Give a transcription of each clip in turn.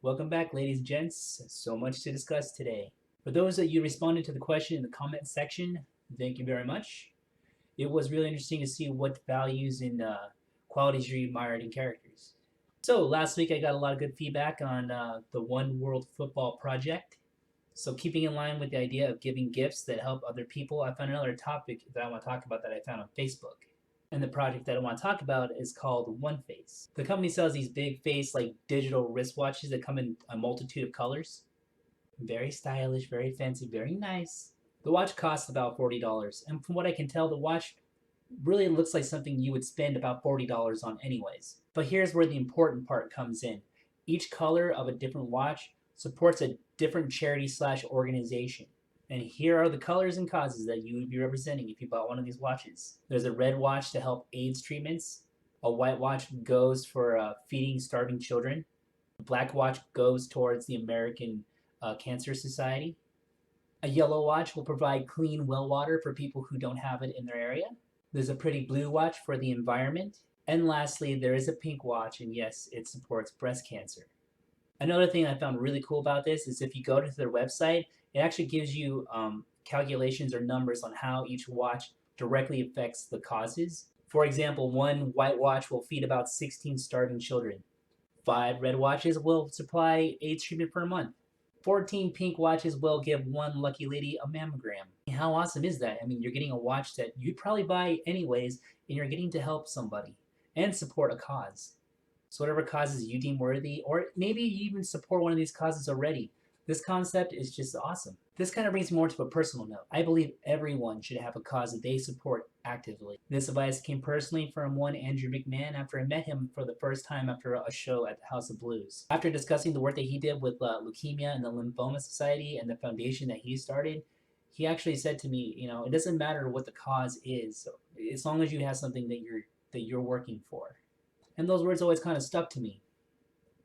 Welcome back, ladies and gents. So much to discuss today. For those that you responded to the question in the comment section, thank you very much. It was really interesting to see what values and qualities you admired in characters. So last week I got a lot of good feedback on the One World Football Project. So keeping in line with the idea of giving gifts that help other people, I found another topic that I want to talk about that I found on Facebook. And the project that I want to talk about is called One Face. The company sells these big face like digital wristwatches that come in a multitude of colors. Very stylish, very fancy, very nice. The watch costs about $40, and from what I can tell, the watch really looks like something you would spend about $40 on anyways. But here's where the important part comes in. Each color of a different watch supports a different charity / organization. And here are the colors and causes that you would be representing if you bought one of these watches. There's a red watch to help AIDS treatments. A white watch goes for feeding starving children. A black watch goes towards the American Cancer Society. A yellow watch will provide clean well water for people who don't have it in their area. There's a pretty blue watch for the environment. And lastly, there is a pink watch, and yes, it supports breast cancer. Another thing I found really cool about this is if you go to their website, it actually gives you calculations or numbers on how each watch directly affects the causes. For example, one white watch will feed about 16 starving children. 5 red watches will supply AIDS treatment for a month. 14 pink watches will give one lucky lady a mammogram. How awesome is that? I mean, you're getting a watch that you'd probably buy anyways, and you're getting to help somebody and support a cause. So whatever causes you deem worthy, or maybe you even support one of these causes already, this concept is just awesome. This kind of brings me more to a personal note. I believe everyone should have a cause that they support actively. This advice came personally from one Andrew McMahon after I met him for the first time after a show at the House of Blues. After discussing the work that he did with leukemia and the Lymphoma Society and the foundation that he started, he actually said to me, you know, it doesn't matter what the cause is, as long as you have something that you're working for. And those words always kind of stuck to me.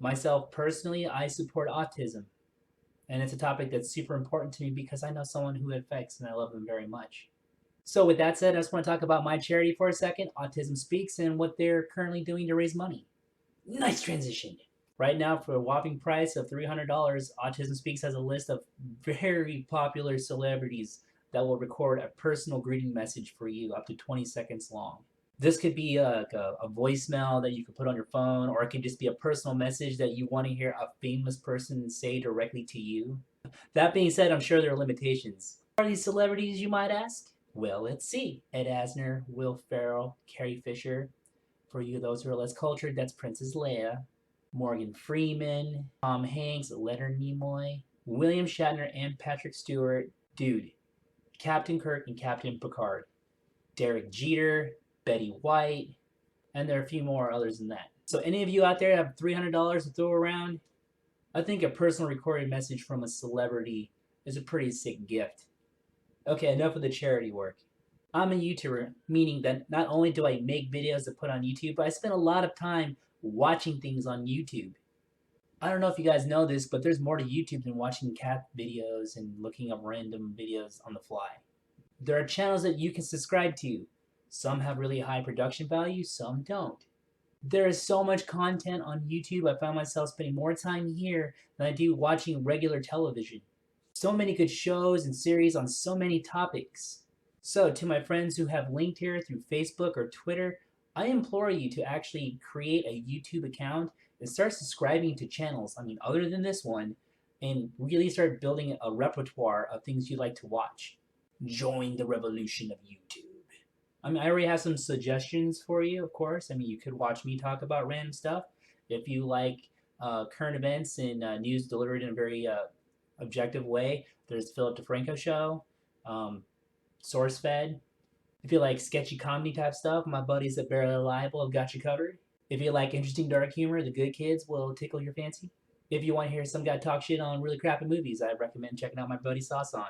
Myself personally, I support autism. And it's a topic that's super important to me because I know someone who it affects and I love them very much. So with that said, I just want to talk about my charity for a second, Autism Speaks, and what they're currently doing to raise money. Nice transition. Right now, for a whopping price of $300, Autism Speaks has a list of very popular celebrities that will record a personal greeting message for you up to 20 seconds long. This could be a voicemail that you could put on your phone, or it could just be a personal message that you want to hear a famous person say directly to you. That being said, I'm sure there are limitations. Are these celebrities, you might ask? Well, let's see. Ed Asner, Will Ferrell, Carrie Fisher. For you, those who are less cultured, that's Princess Leia. Morgan Freeman, Tom Hanks, Leonard Nimoy, William Shatner, and Patrick Stewart. Dude, Captain Kirk and Captain Picard. Derek Jeter, Betty White, and there are a few more others than that. So any of you out there have $300 to throw around? I think a personal recorded message from a celebrity is a pretty sick gift. Okay, enough of the charity work. I'm a YouTuber, meaning that not only do I make videos to put on YouTube, but I spend a lot of time watching things on YouTube. I don't know if you guys know this, but there's more to YouTube than watching cat videos and looking up random videos on the fly. There are channels that you can subscribe to. Some have really high production value, some don't. There is so much content on YouTube, I found myself spending more time here than I do watching regular television. So many good shows and series on so many topics. So to my friends who have linked here through Facebook or Twitter, I implore you to actually create a YouTube account and start subscribing to channels, other than this one, and really start building a repertoire of things you like to watch. Join the revolution of YouTube. I already have some suggestions for you, of course. You could watch me talk about random stuff. If you like current events and news delivered in a very objective way, there's Philip DeFranco Show, SourceFed. If you like sketchy comedy type stuff, my buddies at Barely Reliable have got you covered. If you like interesting dark humor, the Good Kids will tickle your fancy. If you want to hear some guy talk shit on really crappy movies, I recommend checking out my buddy Sauce On.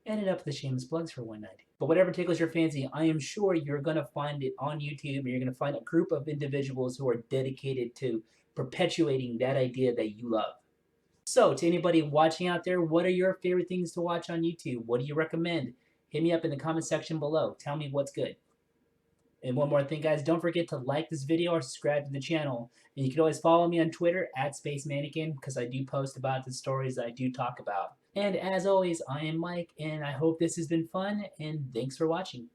Ended up with the shameless plugs for one night. But whatever tickles your fancy, I am sure you're going to find it on YouTube, and you're going to find a group of individuals who are dedicated to perpetuating that idea that you love. So to anybody watching out there, what are your favorite things to watch on YouTube? What do you recommend? Hit me up in the comment section below. Tell me what's good. And one more thing, guys, don't forget to like this video or subscribe to the channel. And you can always follow me on Twitter at Space Mannequin because I do post about the stories that I do talk about. And as always, I am Mike, and I hope this has been fun, and thanks for watching.